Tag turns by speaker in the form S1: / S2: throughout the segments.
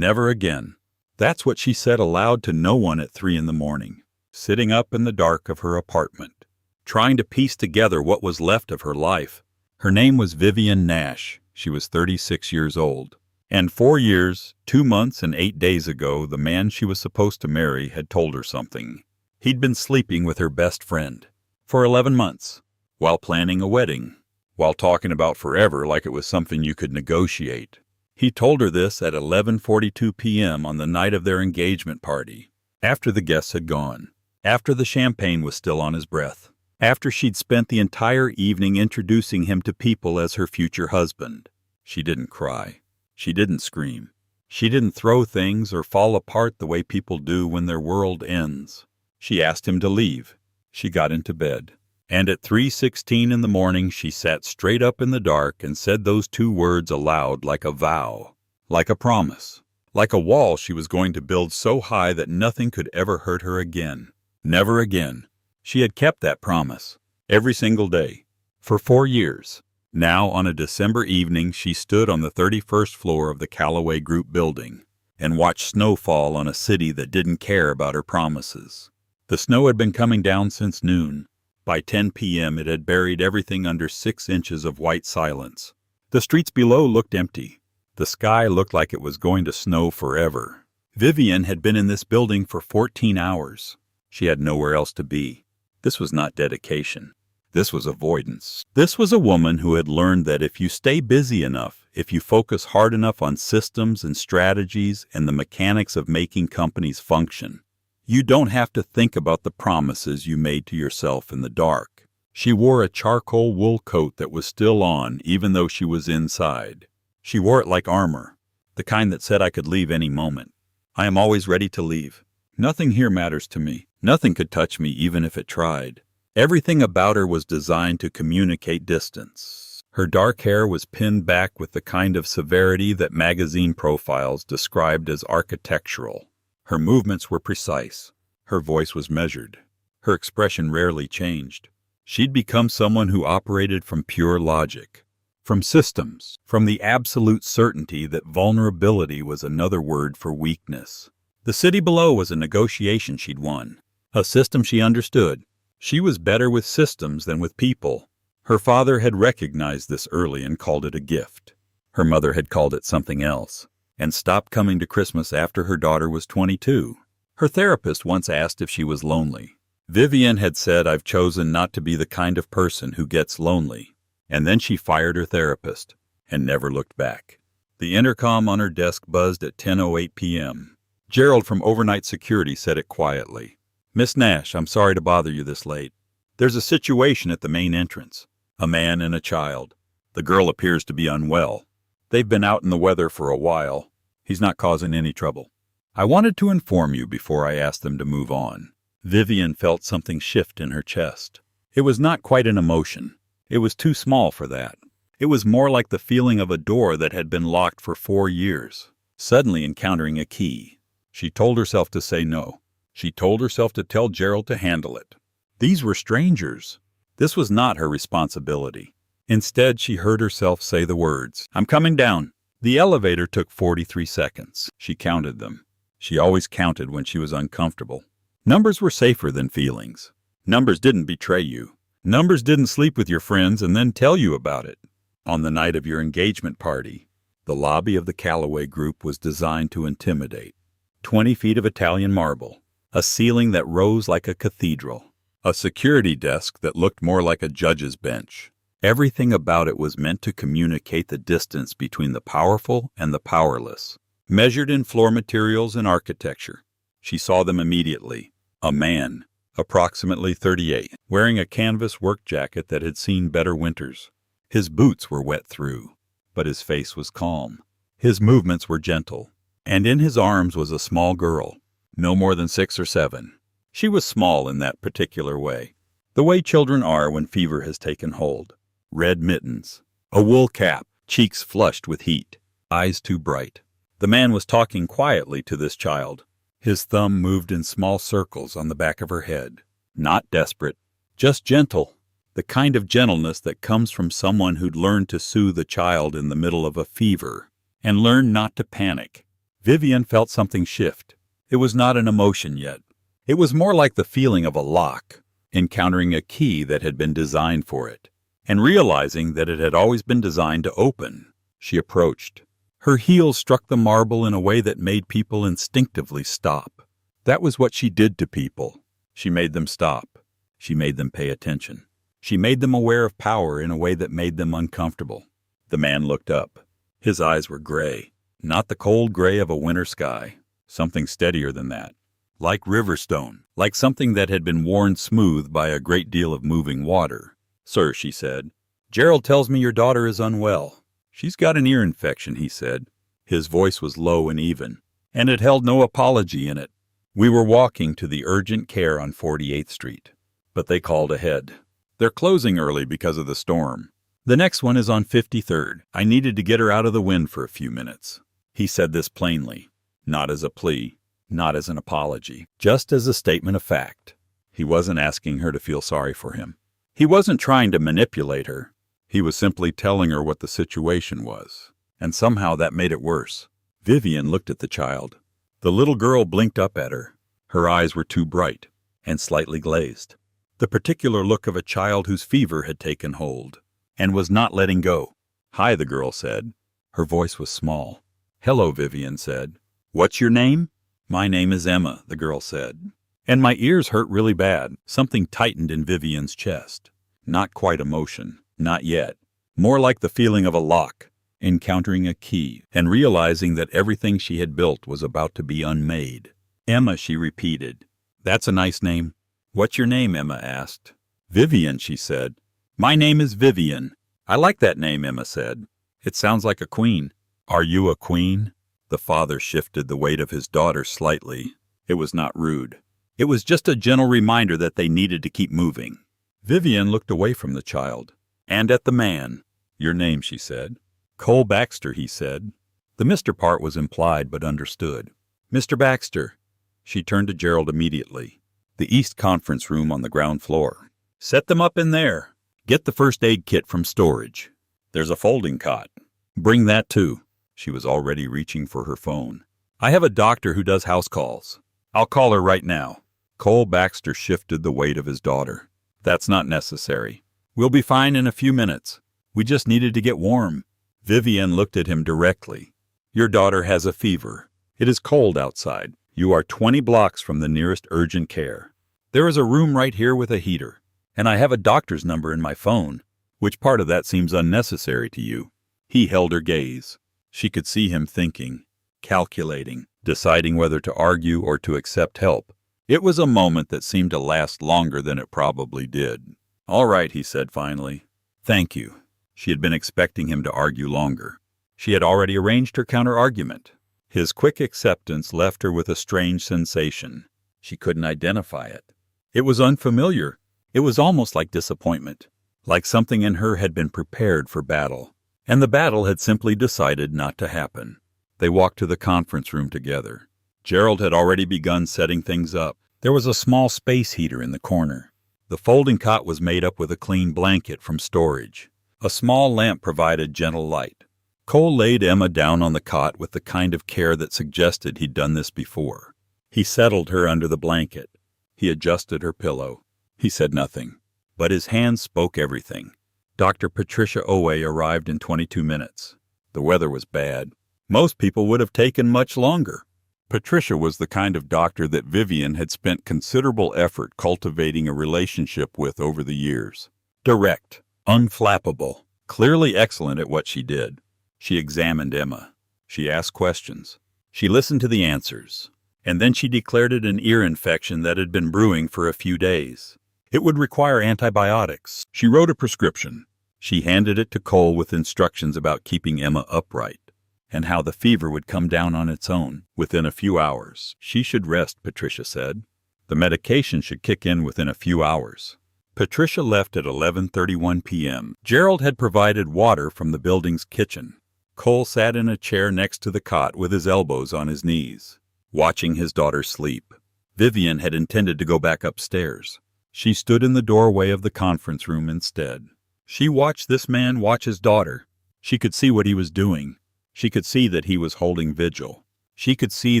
S1: Never again. That's what she said aloud to no one at 3 in the morning, sitting up in the dark of her apartment, trying to piece together what was left of her life. Her name was Vivian Nash. She was 36 years old. And 4 years, 2 months, and 8 days ago, the man she was supposed to marry had told her something. He'd been sleeping with her best friend for 11 months, while planning a wedding, while talking about forever like it was something you could negotiate. He told her this at 11:42 p.m. on the night of their engagement party, after the guests had gone, after the champagne was still on his breath, after she'd spent the entire evening introducing him to people as her future husband. She didn't cry. She didn't scream. She didn't throw things or fall apart the way people do when their world ends. She asked him to leave. She got into bed. And at 3:16 in the morning, she sat straight up in the dark and said those 2 words aloud like a vow, like a promise, like a wall she was going to build so high that nothing could ever hurt her again. Never again. She had kept that promise, every single day, for 4 years. Now, on a December evening, she stood on the 31st floor of the Callaway Group building and watched snow fall on a city that didn't care about her promises. The snow had been coming down since noon. By 10 p.m. it had buried everything under 6 inches of white silence. The streets below looked empty. The sky looked like it was going to snow forever. Vivian had been in this building for 14 hours. She had nowhere else to be. This was not dedication. This was avoidance. This was a woman who had learned that if you stay busy enough, if you focus hard enough on systems and strategies and the mechanics of making companies function, you don't have to think about the promises you made to yourself in the dark. She wore a charcoal wool coat that was still on even though she was inside. She wore it like armor, the kind that said I could leave any moment. I am always ready to leave. Nothing here matters to me. Nothing could touch me even if it tried. Everything about her was designed to communicate distance. Her dark hair was pinned back with the kind of severity that magazine profiles described as architectural. Her movements were precise. Her voice was measured. Her expression rarely changed. She'd become someone who operated from pure logic, from systems, from the absolute certainty that vulnerability was another word for weakness. The city below was a negotiation she'd won, a system she understood. She was better with systems than with people. Her father had recognized this early and called it a gift. Her mother had called it something else, and stopped coming to Christmas after her daughter was 22. Her therapist once asked if she was lonely. Vivian had said, "I've chosen not to be the kind of person who gets lonely." And then she fired her therapist and never looked back. The intercom on her desk buzzed at 10:08 p.m. Gerald from Overnight Security said it quietly. "Miss Nash, I'm sorry to bother you this late. There's a situation at the main entrance. A man and a child. The girl appears to be unwell. They've been out in the weather for a while. He's not causing any trouble. I wanted to inform you before I asked them to move on." Vivian felt something shift in her chest. It was not quite an emotion. It was too small for that. It was more like the feeling of a door that had been locked for 4 years, suddenly encountering a key. She told herself to say no. She told herself to tell Gerald to handle it. These were strangers. This was not her responsibility. Instead, she heard herself say the words, "I'm coming down." The elevator took 43 seconds. She counted them. She always counted when she was uncomfortable. Numbers were safer than feelings. Numbers didn't betray you. Numbers didn't sleep with your friends and then tell you about it. On the night of your engagement party, the lobby of the Callaway Group was designed to intimidate. 20 feet of Italian marble, a ceiling that rose like a cathedral, a security desk that looked more like a judge's bench. Everything about it was meant to communicate the distance between the powerful and the powerless, measured in floor materials and architecture. She saw them immediately. A man, approximately 38, wearing a canvas work jacket that had seen better winters. His boots were wet through, but his face was calm. His movements were gentle, and in his arms was a small girl, no more than 6 or 7. She was small in that particular way, the way children are when fever has taken hold. Red mittens, a wool cap, cheeks flushed with heat, eyes too bright. The man was talking quietly to this child. His thumb moved in small circles on the back of her head. Not desperate, just gentle. The kind of gentleness that comes from someone who'd learned to soothe a child in the middle of a fever and learned not to panic. Vivian felt something shift. It was not an emotion yet. It was more like the feeling of a lock, encountering a key that had been designed for it, and realizing that it had always been designed to open. She approached. Her heels struck the marble in a way that made people instinctively stop. That was what she did to people. She made them stop. She made them pay attention. She made them aware of power in a way that made them uncomfortable. The man looked up. His eyes were gray, not the cold gray of a winter sky, something steadier than that. Like riverstone, like something that had been worn smooth by a great deal of moving water. "Sir," she said, "Gerald tells me your daughter is unwell." "She's got an ear infection," he said. His voice was low and even, and it held no apology in it. "We were walking to the urgent care on 48th Street, but they called ahead. They're closing early because of the storm. The next one is on 53rd. I needed to get her out of the wind for a few minutes." He said this plainly, not as a plea, not as an apology, just as a statement of fact. He wasn't asking her to feel sorry for him. He wasn't trying to manipulate her. He was simply telling her what the situation was, and somehow that made it worse. Vivian looked at the child. The little girl blinked up at her. Her eyes were too bright and slightly glazed. The particular look of a child whose fever had taken hold and was not letting go. "Hi," the girl said. Her voice was small. "Hello," Vivian said. "What's your name?" "My name is Emma," the girl said. "And my ears hurt really bad." Something tightened in Vivian's chest. Not quite emotion. Not yet. More like the feeling of a lock, encountering a key, and realizing that everything she had built was about to be unmade. "Emma," she repeated. "That's a nice name." "What's your name?" Emma asked. "Vivian," she said. "My name is Vivian." "I like that name," Emma said. "It sounds like a queen." "Are you a queen?" The father shifted the weight of his daughter slightly. It was not rude. It was just a gentle reminder that they needed to keep moving. Vivian looked away from the child, and at the man. "Your name," she said. "Cole Baxter," he said. The Mr. part was implied but understood. "Mr. Baxter." She turned to Gerald immediately. "The East Conference Room on the ground floor. Set them up in there. Get the first aid kit from storage. There's a folding cot. Bring that too." She was already reaching for her phone. "I have a doctor who does house calls. I'll call her right now." Cole Baxter shifted the weight of his daughter. "That's not necessary. We'll be fine in a few minutes. We just needed to get warm." Vivian looked at him directly. "Your daughter has a fever. It is cold outside. You are 20 blocks from the nearest urgent care. There is a room right here with a heater, and I have a doctor's number in my phone. Which part of that seems unnecessary to you?" He held her gaze. She could see him thinking, calculating, deciding whether to argue or to accept help. It was a moment that seemed to last longer than it probably did. "All right," he said finally. "Thank you." She had been expecting him to argue longer. She had already arranged her counter-argument. His quick acceptance left her with a strange sensation. She couldn't identify it. It was unfamiliar. It was almost like disappointment, like something in her had been prepared for battle, and the battle had simply decided not to happen. They walked to the conference room together. Gerald had already begun setting things up. There was a small space heater in the corner. The folding cot was made up with a clean blanket from storage. A small lamp provided gentle light. Cole laid Emma down on the cot with the kind of care that suggested he'd done this before. He settled her under the blanket. He adjusted her pillow. He said nothing, but his hands spoke everything. Dr. Patricia Owe arrived in 22 minutes. The weather was bad. Most people would have taken much longer. Patricia was the kind of doctor that Vivian had spent considerable effort cultivating a relationship with over the years. Direct, unflappable, clearly excellent at what she did. She examined Emma. She asked questions. She listened to the answers. And then she declared it an ear infection that had been brewing for a few days. It would require antibiotics. She wrote a prescription. She handed it to Cole with instructions about keeping Emma upright, and how the fever would come down on its own within a few hours. She should rest, Patricia said. The medication should kick in within a few hours. Patricia left at 11:31 p.m. Gerald had provided water from the building's kitchen. Cole sat in a chair next to the cot with his elbows on his knees, watching his daughter sleep. Vivian had intended to go back upstairs. She stood in the doorway of the conference room instead. She watched this man watch his daughter. She could see what he was doing. She could see that he was holding vigil. She could see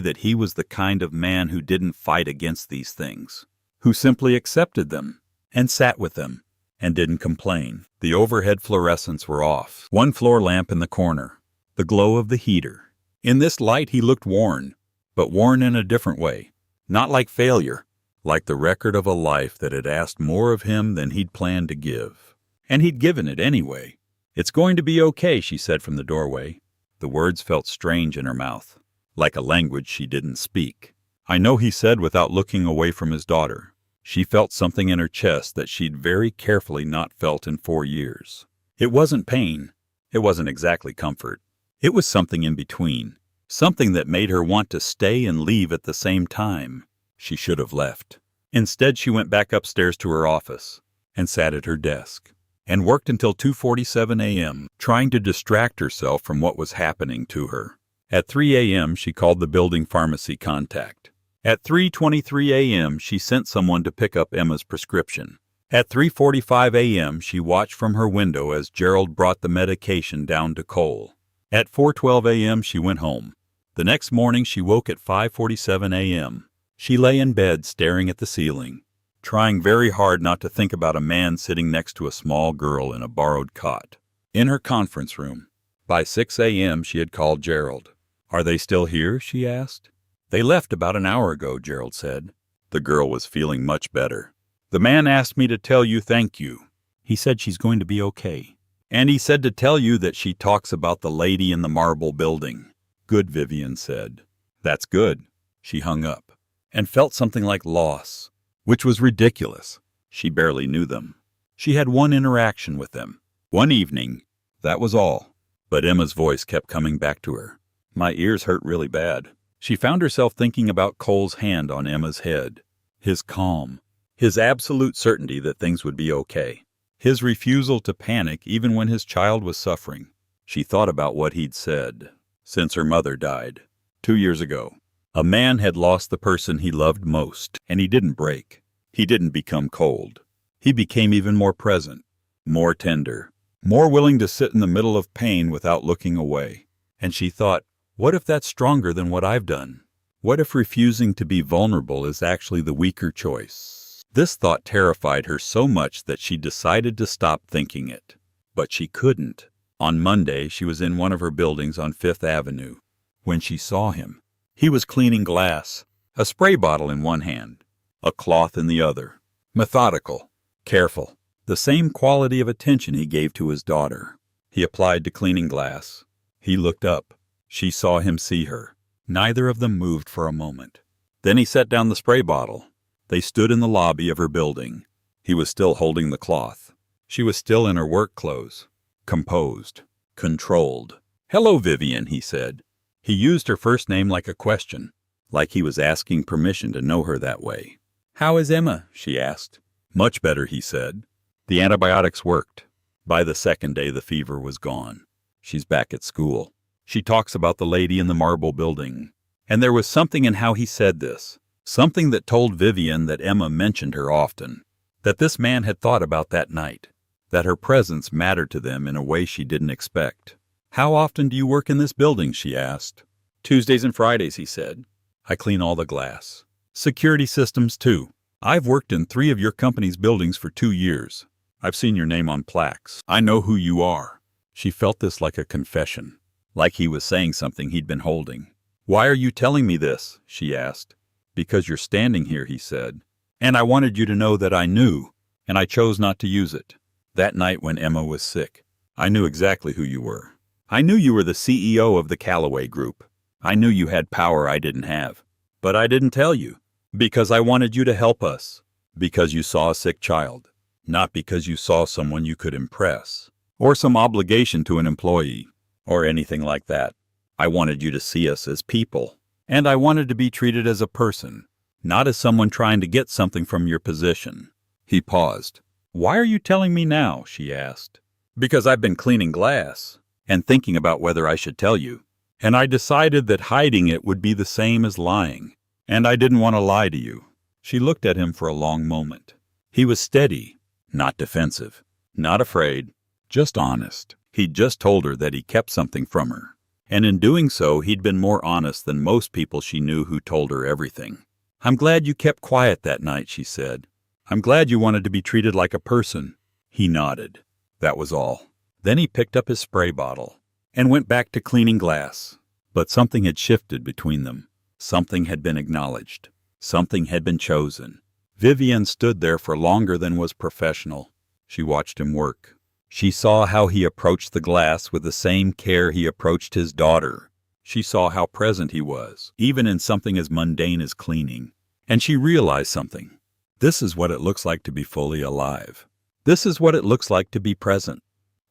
S1: that he was the kind of man who didn't fight against these things, who simply accepted them and sat with them and didn't complain. The overhead fluorescents were off. One floor lamp in the corner. The glow of the heater. In this light he looked worn, but worn in a different way. Not like failure, like the record of a life that had asked more of him than he'd planned to give. And he'd given it anyway. "It's going to be okay," she said from the doorway. The words felt strange in her mouth, like a language she didn't speak. "I know," he said without looking away from his daughter. She felt something in her chest that she'd very carefully not felt in 4 years. It wasn't pain. It wasn't exactly comfort. It was something in between. Something that made her want to stay and leave at the same time. She should have left. Instead, she went back upstairs to her office and sat at her desk and worked until 2:47 a.m., trying to distract herself from what was happening to her. At 3 a.m., she called the building pharmacy contact. At 3:23 a.m., she sent someone to pick up Emma's prescription. At 3:45 a.m., she watched from her window as Gerald brought the medication down to Cole. At 4:12 a.m., she went home. The next morning, she woke at 5:47 a.m. She lay in bed staring at the ceiling, trying very hard not to think about a man sitting next to a small girl in a borrowed cot. In her conference room, by 6 a.m., she had called Gerald. "Are they still here?" she asked. "They left about an hour ago," Gerald said. The girl was feeling much better. "The man asked me to tell you thank you. He said she's going to be okay. And he said to tell you that she talks about the lady in the marble building." "Good," Vivian said. "That's good." She hung up and felt something like loss, which was ridiculous. She barely knew them. She had one interaction with them, one evening. That was all. But Emma's voice kept coming back to her. "My ears hurt really bad." She found herself thinking about Cole's hand on Emma's head, his calm, his absolute certainty that things would be okay, his refusal to panic even when his child was suffering. She thought about what he'd said since her mother died 2 years ago. A man had lost the person he loved most, and he didn't break. He didn't become cold. He became even more present, more tender, more willing to sit in the middle of pain without looking away. And she thought, what if that's stronger than what I've done? What if refusing to be vulnerable is actually the weaker choice? This thought terrified her so much that she decided to stop thinking it. But she couldn't. On Monday, she was in one of her buildings on 5th Avenue when she saw him. He was cleaning glass, a spray bottle in one hand, a cloth in the other. Methodical, careful, the same quality of attention he gave to his daughter. He applied to cleaning glass. He looked up. She saw him see her. Neither of them moved for a moment. Then he set down the spray bottle. They stood in the lobby of her building. He was still holding the cloth. She was still in her work clothes. Composed. Controlled. "Hello, Vivian," he said. He used her first name like a question, like he was asking permission to know her that way. "How is Emma?" she asked. "Much better," he said. "The antibiotics worked. By the second day, the fever was gone. She's back at school. She talks about the lady in the marble building." And there was something in how he said this, something that told Vivian that Emma mentioned her often, that this man had thought about that night, that her presence mattered to them in a way she didn't expect. "How often do you work in this building?" she asked. "Tuesdays and Fridays," he said. "I clean all the glass. Security systems, too. I've worked in 3 of your company's buildings for 2 years. I've seen your name on plaques. I know who you are." She felt this like a confession, like he was saying something he'd been holding. "Why are you telling me this?" she asked. "Because you're standing here," he said. "And I wanted you to know that I knew, and I chose not to use it. That night when Emma was sick, I knew exactly who you were. I knew you were the CEO of the Callaway Group. I knew you had power I didn't have. But I didn't tell you, because I wanted you to help us, because you saw a sick child, not because you saw someone you could impress, or some obligation to an employee, or anything like that. I wanted you to see us as people, and I wanted to be treated as a person, not as someone trying to get something from your position." He paused. "Why are you telling me now?" she asked. "Because I've been cleaning glass and thinking about whether I should tell you, and I decided that hiding it would be the same as lying, and I didn't want to lie to you." She looked at him for a long moment. He was steady, not defensive, not afraid, just honest. He'd just told her that he kept something from her, And in doing so, he'd been more honest than most people she knew who told her everything. "I'm glad you kept quiet that night," she said. "I'm glad you wanted to be treated like a person." He nodded. That was all. Then he picked up his spray bottle and went back to cleaning glass. But something had shifted between them. Something had been acknowledged. Something had been chosen. Vivian stood there for longer than was professional. She watched him work. She saw how he approached the glass with the same care he approached his daughter. She saw how present he was, even in something as mundane as cleaning. And she realized something. This is what it looks like to be fully alive. This is what it looks like to be present.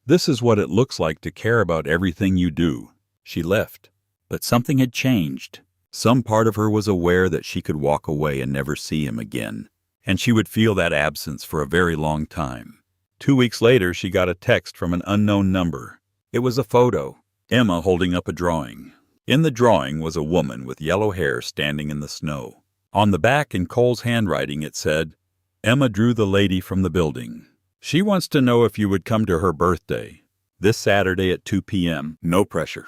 S1: This is what it looks like to care about everything you do. She left. But something had changed. Some part of her was aware that she could walk away and never see him again. And she would feel that absence for a very long time. 2 weeks later, she got a text from an unknown number. It was a photo. Emma holding up a drawing. In the drawing was a woman with yellow hair standing in the snow. On the back, in Cole's handwriting, it said, "Emma drew the lady from the building. She wants to know if you would come to her birthday. This Saturday at 2 p.m. No pressure.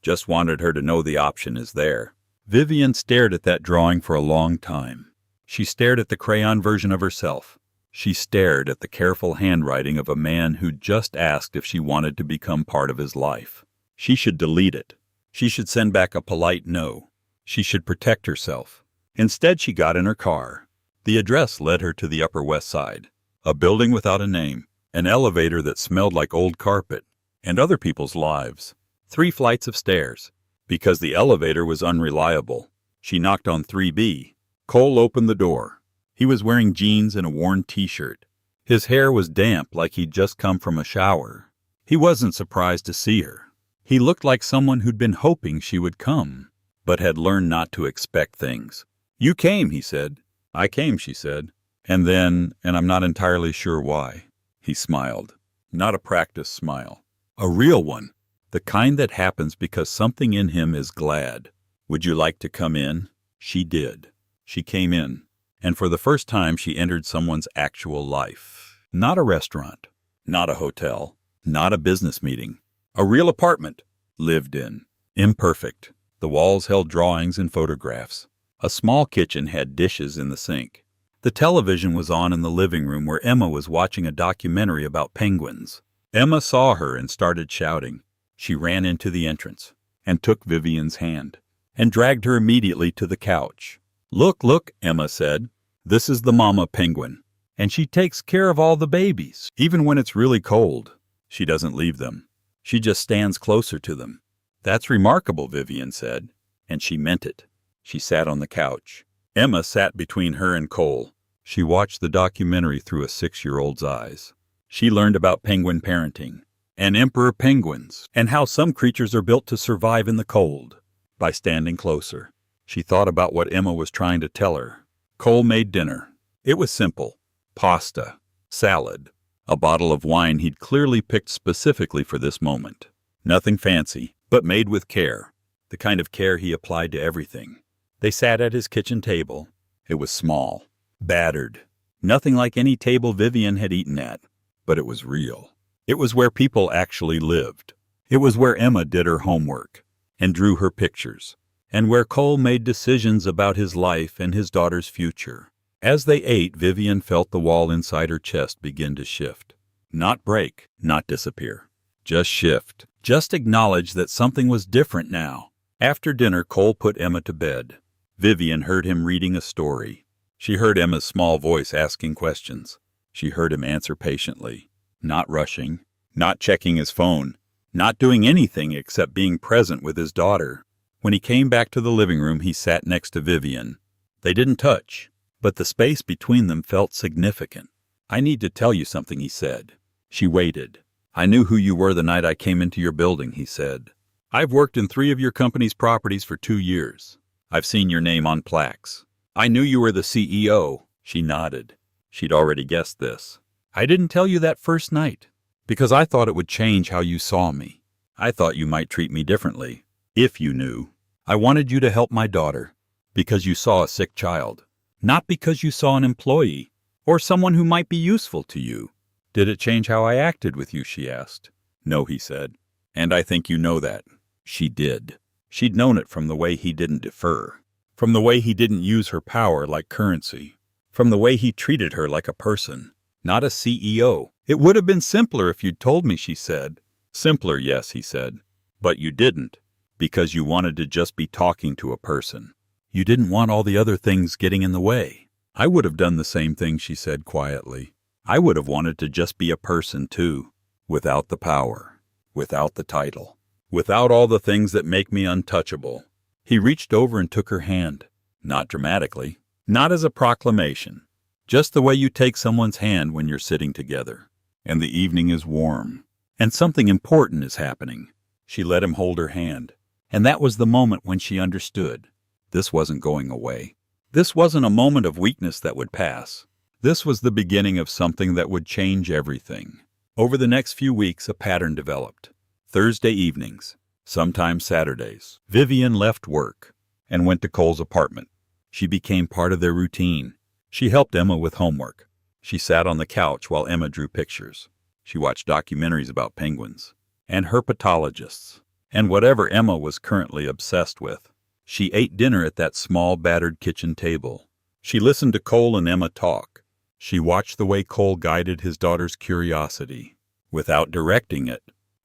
S1: Just wanted her to know the option is there." Vivian stared at that drawing for a long time. She stared at the crayon version of herself. She stared at the careful handwriting of a man who'd just asked if she wanted to become part of his life. She should delete it. She should send back a polite no. She should protect herself. Instead, she got in her car. The address led her to the Upper West Side. A building without a name. An elevator that smelled like old carpet. And other people's lives. 3 flights of stairs. Because the elevator was unreliable. She knocked on 3B. Cole opened the door. He was wearing jeans and a worn t-shirt. His hair was damp like he'd just come from a shower. He wasn't surprised to see her. He looked like someone who'd been hoping she would come, but had learned not to expect things. "You came," he said. "I came," she said. And I'm not entirely sure why. He smiled. Not a practiced smile. A real one. The kind that happens because something in him is glad. "Would you like to come in?" She did. She came in. And for the first time, she entered someone's actual life. Not a restaurant. Not a hotel. Not a business meeting. A real apartment. Lived in. Imperfect. The walls held drawings and photographs. A small kitchen had dishes in the sink. The television was on in the living room where Emma was watching a documentary about penguins. Emma saw her and started shouting. She ran into the entrance and took Vivian's hand and dragged her immediately to the couch. Look, Emma said. "This is the mama penguin, and she takes care of all the babies, even when it's really cold. She doesn't leave them. She just stands closer to them." "That's remarkable," Vivian said, and she meant it. She sat on the couch. Emma sat between her and Cole. She watched the documentary through a 6-year-old's eyes. She learned about penguin parenting, and emperor penguins, and how some creatures are built to survive in the cold by standing closer. She thought about what Emma was trying to tell her. Cole made dinner. It was simple. Pasta, salad, a bottle of wine he'd clearly picked specifically for this moment. Nothing fancy, but made with care, the kind of care he applied to everything. They sat at his kitchen table. It was small, battered, nothing like any table Vivian had eaten at, but it was real. It was where people actually lived. It was where Emma did her homework and drew her pictures, and where Cole made decisions about his life and his daughter's future. As they ate, Vivian felt the wall inside her chest begin to shift. Not break, not disappear. Just shift. Just acknowledge that something was different now. After dinner, Cole put Emma to bed. Vivian heard him reading a story. She heard Emma's small voice asking questions. She heard him answer patiently, not rushing, not checking his phone, not doing anything except being present with his daughter. When he came back to the living room, he sat next to Vivian. They didn't touch, but the space between them felt significant. "I need to tell you something," he said. She waited. "I knew who you were the night I came into your building," he said. "I've worked in 3 of your company's properties for 2 years. I've seen your name on plaques. I knew you were the CEO." She nodded. She'd already guessed this. "I didn't tell you that first night, because I thought it would change how you saw me. I thought you might treat me differently, if you knew. I wanted you to help my daughter, because you saw a sick child, not because you saw an employee, or someone who might be useful to you." "Did it change how I acted with you?" she asked. "No," he said. "And I think you know that." She did. She'd known it from the way he didn't defer, from the way he didn't use her power like currency, from the way he treated her like a person, not a CEO. It would have been simpler if you'd told me, she said. Simpler, yes, he said. But you didn't, because you wanted to just be talking to a person. You didn't want all the other things getting in the way. I would have done the same thing, she said quietly. I would have wanted to just be a person too, without the power, without the title, without all the things that make me untouchable. He reached over and took her hand, not dramatically, not as a proclamation, just the way you take someone's hand when you're sitting together, and the evening is warm, and something important is happening. She let him hold her hand, and that was the moment when she understood. This wasn't going away. This wasn't a moment of weakness that would pass. This was the beginning of something that would change everything. Over the next few weeks, a pattern developed. Thursday evenings, sometimes Saturdays, Vivian left work and went to Cole's apartment. She became part of their routine. She helped Emma with homework. She sat on the couch while Emma drew pictures. She watched documentaries about penguins and herpetologists and whatever Emma was currently obsessed with. She ate dinner at that small, battered kitchen table. She listened to Cole and Emma talk. She watched the way Cole guided his daughter's curiosity, without directing it.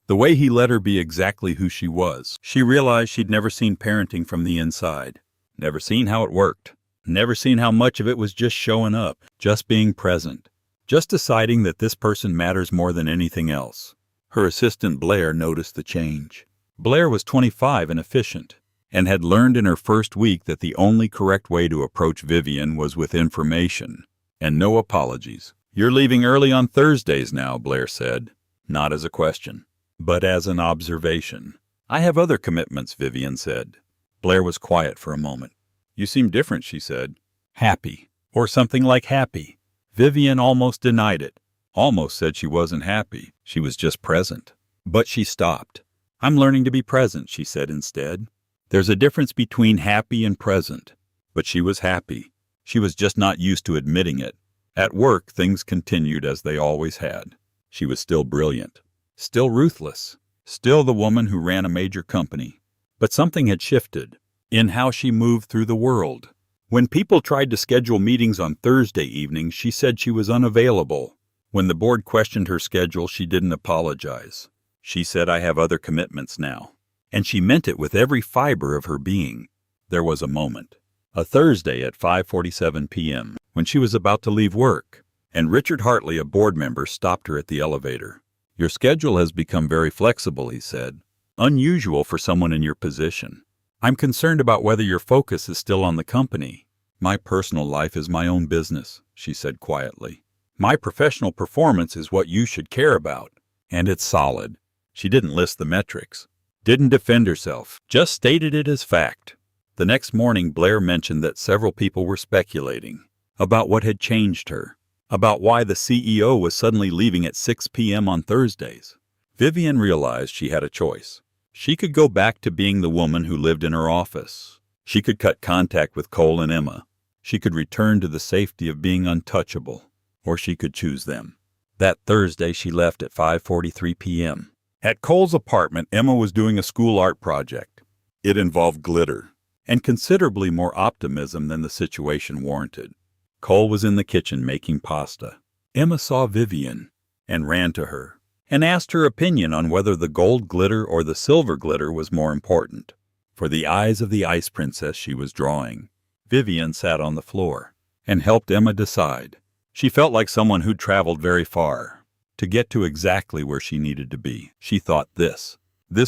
S1: The way he let her be exactly who she was. She realized she'd never seen parenting from the inside, never seen how it worked, never seen how much of it was just showing up, just being present, just deciding that this person matters more than anything else. Her assistant Blair noticed the change. Blair was 25 and efficient, and had learned in her first week that the only correct way to approach Vivian was with information, and no apologies. "You're leaving early on Thursdays now," Blair said, not as a question, but as an observation. "I have other commitments," Vivian said. Blair was quiet for a moment. "You seem different," she said. "Happy," or something like happy. Vivian almost denied it, almost said she wasn't happy. She was just present. But she stopped. "I'm learning to be present," she said instead. "There's a difference between happy and present." But she was happy. She was just not used to admitting it. At work, things continued as they always had. She was still brilliant, still ruthless, still the woman who ran a major company. But something had shifted in how she moved through the world. When people tried to schedule meetings on Thursday evenings, she said she was unavailable. When the board questioned her schedule, she didn't apologize. She said, "I have other commitments now." And she meant it with every fiber of her being. There was a moment. A Thursday at 5:47 p.m., when she was about to leave work, and Richard Hartley, a board member, stopped her at the elevator. "Your schedule has become very flexible," he said. "Unusual for someone in your position. I'm concerned about whether your focus is still on the company." "My personal life is my own business," she said quietly. "My professional performance is what you should care about. And it's solid." She didn't list the metrics, didn't defend herself, just stated it as fact. The next morning, Blair mentioned that several people were speculating about what had changed her, about why the CEO was suddenly leaving at 6 p.m. on Thursdays. Vivian realized she had a choice. She could go back to being the woman who lived in her office. She could cut contact with Cole and Emma. She could return to the safety of being untouchable, or she could choose them. That Thursday, she left at 5:43 p.m. At Cole's apartment, Emma was doing a school art project. It involved glitter, and considerably more optimism than the situation warranted. Cole was in the kitchen making pasta. Emma saw Vivian and ran to her and asked her opinion on whether the gold glitter or the silver glitter was more important for the eyes of the ice princess she was drawing. Vivian sat on the floor and helped Emma decide. She felt like someone who'd traveled very far to get to exactly where she needed to be. She thought, this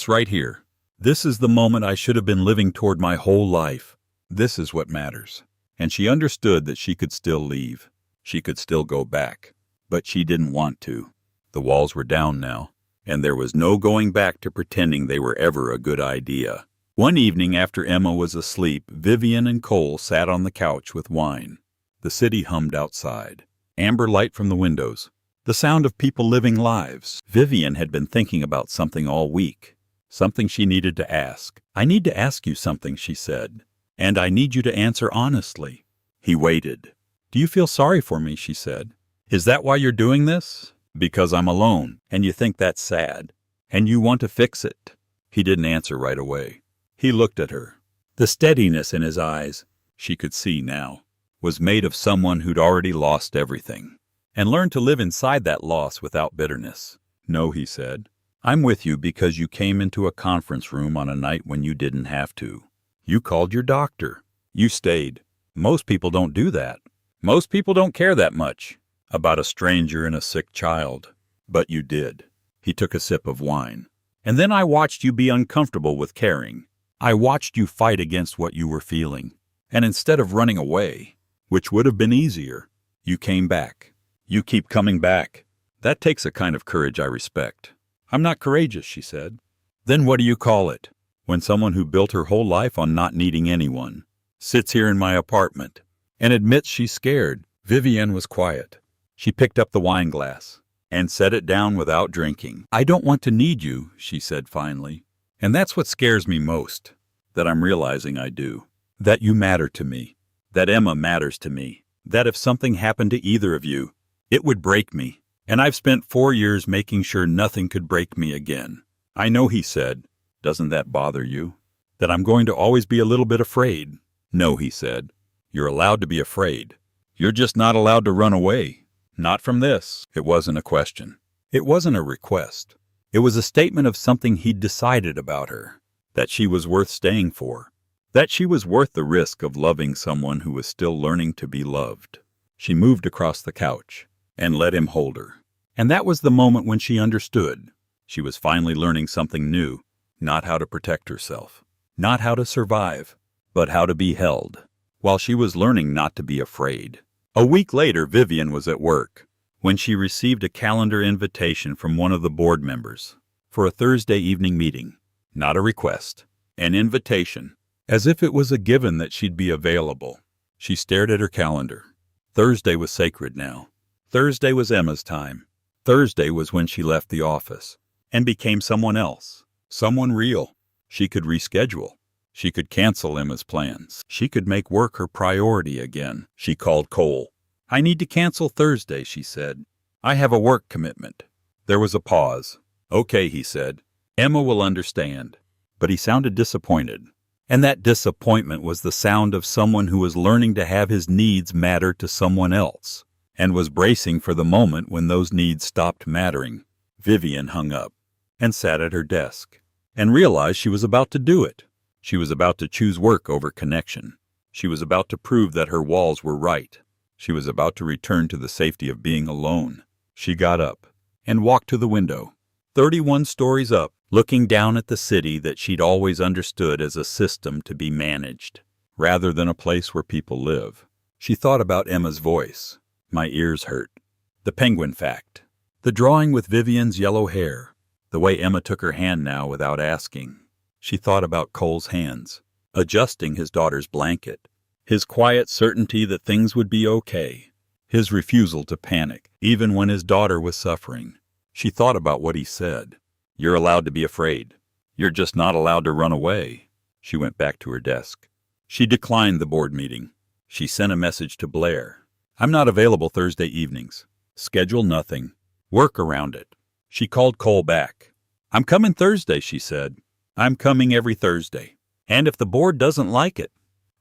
S1: right here, this is the moment I should have been living toward my whole life. This is what matters. And she understood that she could still leave. She could still go back. But she didn't want to. The walls were down now, and there was no going back to pretending they were ever a good idea. One evening after Emma was asleep, Vivian and Cole sat on the couch with wine. The city hummed outside. Amber light from the windows. The sound of people living lives. Vivian had been thinking about something all week. Something she needed to ask. "I need to ask you something," she said. "And I need you to answer honestly." He waited. "Do you feel sorry for me?" she said. "Is that why you're doing this? Because I'm alone, and you think that's sad, and you want to fix it?" He didn't answer right away. He looked at her. The steadiness in his eyes, she could see now, was made of someone who'd already lost everything and learned to live inside that loss without bitterness. No, he said. I'm with you because you came into a conference room on a night when you didn't have to. You called your doctor. You stayed. Most people don't do that. Most people don't care that much about a stranger and a sick child. But you did. He took a sip of wine. And then I watched you be uncomfortable with caring. I watched you fight against what you were feeling. And instead of running away, which would have been easier, you came back. You keep coming back. That takes a kind of courage I respect. I'm not courageous, she said. Then what do you call it? When someone who built her whole life on not needing anyone sits here in my apartment and admits she's scared. Vivienne was quiet. She picked up the wine glass and set it down without drinking. I don't want to need you, she said finally. And that's what scares me most, that I'm realizing I do. That you matter to me. That Emma matters to me. That if something happened to either of you, it would break me. And I've spent 4 years making sure nothing could break me again. I know, he said. Doesn't that bother you? That I'm going to always be a little bit afraid? No, he said. You're allowed to be afraid. You're just not allowed to run away. Not from this. It wasn't a question. It wasn't a request. It was a statement of something he'd decided about her. That she was worth staying for. That she was worth the risk of loving someone who was still learning to be loved. She moved across the couch and let him hold her. And that was the moment when she understood. She was finally learning something new. Not how to protect herself. Not how to survive. But how to be held. While she was learning not to be afraid. A week later, Vivienne was at work when she received a calendar invitation from one of the board members for a Thursday evening meeting. Not a request. An invitation. As if it was a given that she'd be available. She stared at her calendar. Thursday was sacred now. Thursday was Emma's time. Thursday was when she left the office and became someone else. Someone real. She could reschedule. She could cancel Emma's plans. She could make work her priority again. She called Cole. I need to cancel Thursday, she said. I have a work commitment. There was a pause. Okay, he said. Emma will understand. But he sounded disappointed. And that disappointment was the sound of someone who was learning to have his needs matter to someone else, and was bracing for the moment when those needs stopped mattering. Vivienne hung up, and sat at her desk, and realized she was about to do it. She was about to choose work over connection. She was about to prove that her walls were right. She was about to return to the safety of being alone. She got up, and walked to the window, 31 stories up, looking down at the city that she'd always understood as a system to be managed, rather than a place where people live. She thought about Emma's voice. My ears hurt. The penguin fact. The drawing with Vivienne's yellow hair. The way Emma took her hand now without asking. She thought about Cole's hands, adjusting his daughter's blanket. His quiet certainty that things would be okay. His refusal to panic, even when his daughter was suffering. She thought about what he said. You're allowed to be afraid. You're just not allowed to run away. She went back to her desk. She declined the board meeting. She sent a message to Blair. I'm not available Thursday evenings. Schedule nothing. Work around it. She called Cole back. I'm coming Thursday, she said. I'm coming every Thursday. And if the board doesn't like it,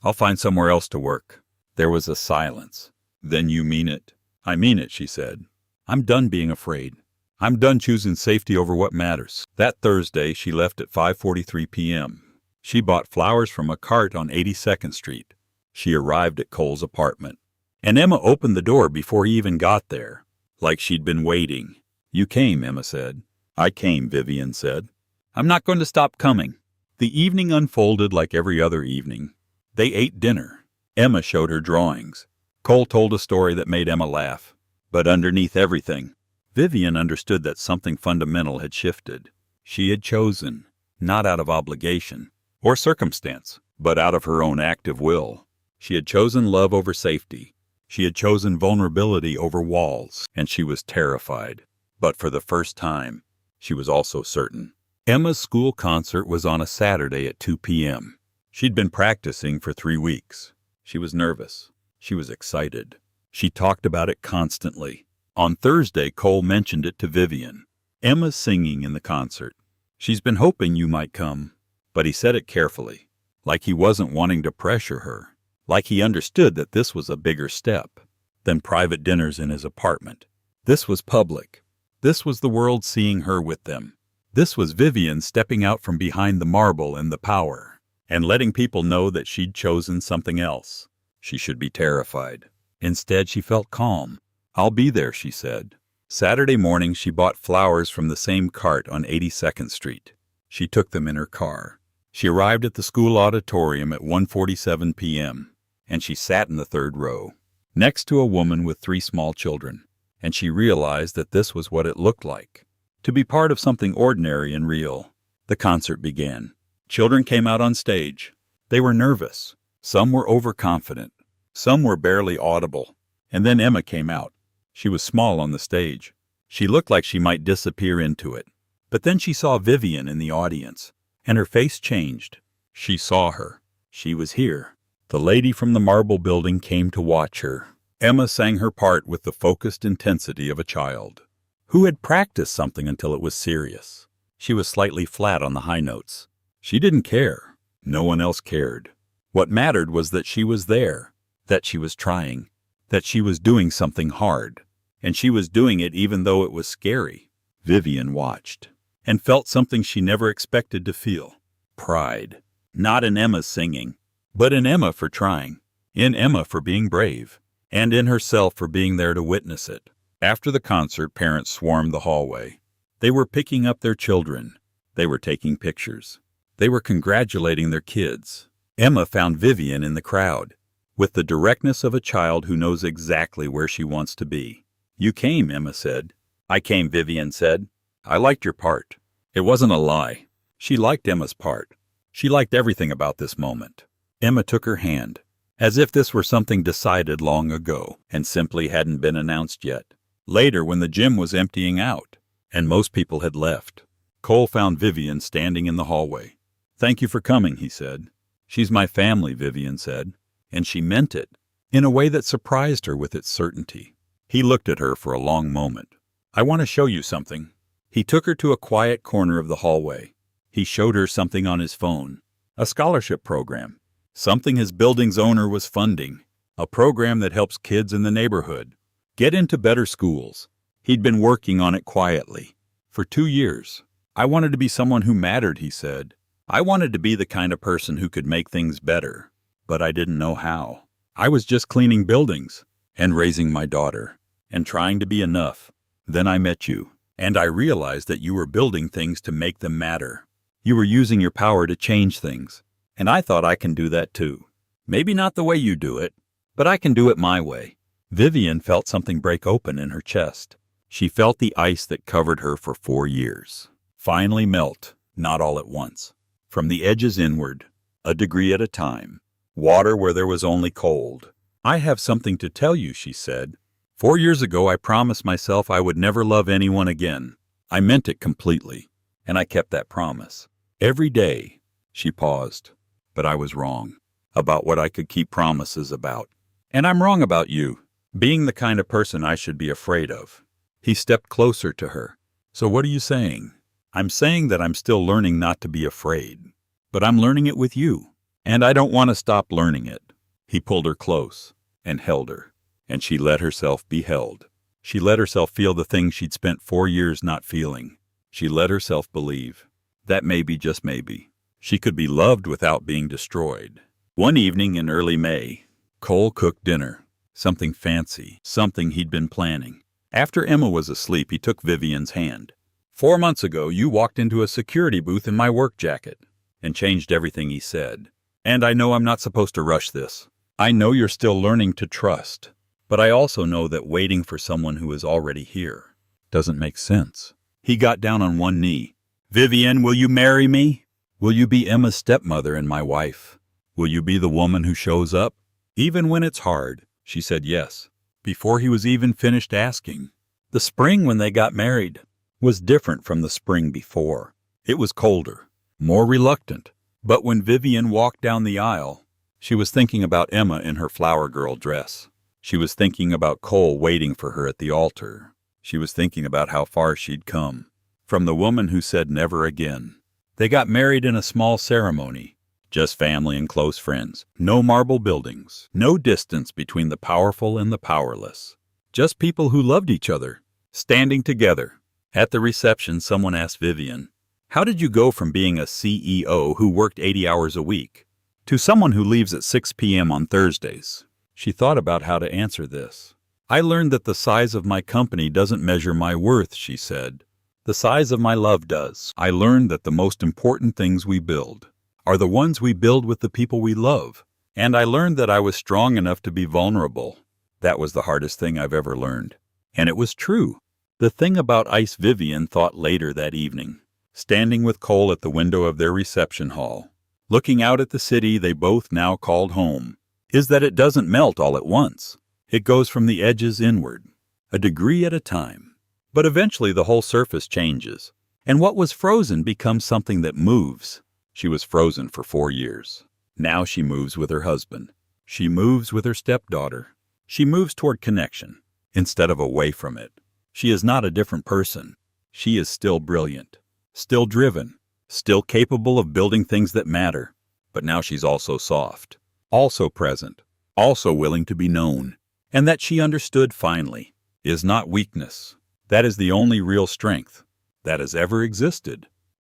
S1: I'll find somewhere else to work. There was a silence. Then you mean it? I mean it, she said. I'm done being afraid. I'm done choosing safety over what matters. That Thursday, she left at 5:43 p.m. She bought flowers from a cart on 82nd Street. She arrived at Cole's apartment. And Emma opened the door before he even got there, like she'd been waiting. You came, Emma said. I came, Vivienne said. I'm not going to stop coming. The evening unfolded like every other evening. They ate dinner. Emma showed her drawings. Cole told a story that made Emma laugh. But underneath everything, Vivienne understood that something fundamental had shifted. She had chosen, not out of obligation or circumstance, but out of her own active will. She had chosen love over safety. She had chosen vulnerability over walls, and she was terrified. But for the first time, she was also certain. Emma's school concert was on a Saturday at 2 p.m. She'd been practicing for 3 weeks. She was nervous. She was excited. She talked about it constantly. On Thursday, Cole mentioned it to Vivienne. Emma's singing in the concert. She's been hoping you might come." But he said it carefully, like he wasn't wanting to pressure her, like he understood that this was a bigger step than private dinners in his apartment. This was public. This was the world seeing her with them. This was Vivian stepping out from behind the marble and the power, and letting people know that she'd chosen something else. She should be terrified. Instead, she felt calm. "I'll be there," she said. Saturday morning, she bought flowers from the same cart on 82nd Street. She took them in her car. She arrived at the school auditorium at 1:47 p.m., and she sat in the third row, next to a woman with 3 small children, and she realized that this was what it looked like, to be part of something ordinary and real. The concert began. Children came out on stage. They were nervous. Some were overconfident. Some were barely audible. And then Emma came out. She was small on the stage. She looked like she might disappear into it. But then she saw Vivian in the audience, and her face changed. She saw her. She was here. The lady from the marble building came to watch her. Emma sang her part with the focused intensity of a child who had practiced something until it was serious. She was slightly flat on the high notes. She didn't care. No one else cared. What mattered was that she was there, that she was trying, that she was doing something hard, and she was doing it even though it was scary. Vivian watched and felt something she never expected to feel. Pride. Not in Emma's singing, but in Emma for trying, in Emma for being brave, and in herself for being there to witness it. After the concert, parents swarmed the hallway. They were picking up their children. They were taking pictures. They were congratulating their kids. Emma found Vivian in the crowd, with the directness of a child who knows exactly where she wants to be. "You came," Emma said. "I came," Vivian said. "I liked your part." It wasn't a lie. She liked Emma's part. She liked everything about this moment. Emma took her hand, as if this were something decided long ago and simply hadn't been announced yet. Later, when the gym was emptying out, and most people had left, Cole found Vivian standing in the hallway. "Thank you for coming," he said. "She's my family," Vivian said, and she meant it, in a way that surprised her with its certainty. He looked at her for a long moment. "I want to show you something." He took her to a quiet corner of the hallway. He showed her something on his phone, a scholarship program, something his building's owner was funding, a program that helps kids in the neighborhood get into better schools. He'd been working on it quietly for 2 years. "I wanted to be someone who mattered," he said. "I wanted to be the kind of person who could make things better, but I didn't know how. I was just cleaning buildings and raising my daughter and trying to be enough. Then I met you, and I realized that you were building things to make them matter. You were using your power to change things, and I thought I can do that too. Maybe not the way you do it, but I can do it my way." Vivian felt something break open in her chest. She felt the ice that covered her for 4 years finally melt, not all at once. From the edges inward, a degree at a time, water where there was only cold. "I have something to tell you," she said. 4 years ago, I promised myself I would never love anyone again. I meant it completely, and I kept that promise. Every day." She paused. "But I was wrong about what I could keep promises about. And I'm wrong about you, being the kind of person I should be afraid of." He stepped closer to her. "So what are you saying?" "I'm saying that I'm still learning not to be afraid, but I'm learning it with you, and I don't want to stop learning it." He pulled her close and held her, and she let herself be held. She let herself feel the things she'd spent 4 years not feeling. She let herself believe that maybe, just maybe, she could be loved without being destroyed. One evening in early May, Cole cooked dinner, something fancy, something he'd been planning. After Emma was asleep, he took Vivian's hand. 4 months ago, you walked into a security booth in my work jacket and changed everything," he said. "And I know I'm not supposed to rush this. I know you're still learning to trust, but I also know that waiting for someone who is already here doesn't make sense." He got down on one knee. "Vivian, will you marry me? Will you be Emma's stepmother and my wife? Will you be the woman who shows up, even when it's hard?" She said yes, before he was even finished asking. The spring when they got married was different from the spring before. It was colder, more reluctant. But when Vivian walked down the aisle, she was thinking about Emma in her flower girl dress. She was thinking about Cole waiting for her at the altar. She was thinking about how far she'd come. from the woman who said never again. They got married in a small ceremony. Just family and close friends. No marble buildings. No distance between the powerful and the powerless. Just people who loved each other, standing together. At the reception, someone asked Vivian, "How did you go from being a CEO who worked 80 hours a week to someone who leaves at 6 p.m. on Thursdays?" She thought about how to answer this. "I learned that the size of my company doesn't measure my worth," she said. "The size of my love does. I learned that the most important things we build are the ones we build with the people we love. And I learned that I was strong enough to be vulnerable. That was the hardest thing I've ever learned." And it was true. The thing about Ice Vivian thought later that evening, standing with Cole at the window of their reception hall, looking out at the city they both now called home, is that it doesn't melt all at once. It goes from the edges inward, a degree at a time. But eventually the whole surface changes, and what was frozen becomes something that moves. She was frozen for 4 years. Now she moves with her husband. She moves with her stepdaughter. She moves toward connection, instead of away from it. She is not a different person. She is still brilliant, still driven, still capable of building things that matter. But now she's also soft, also present, also willing to be known. And that she understood finally is not weakness. That is the only real strength that has ever existed.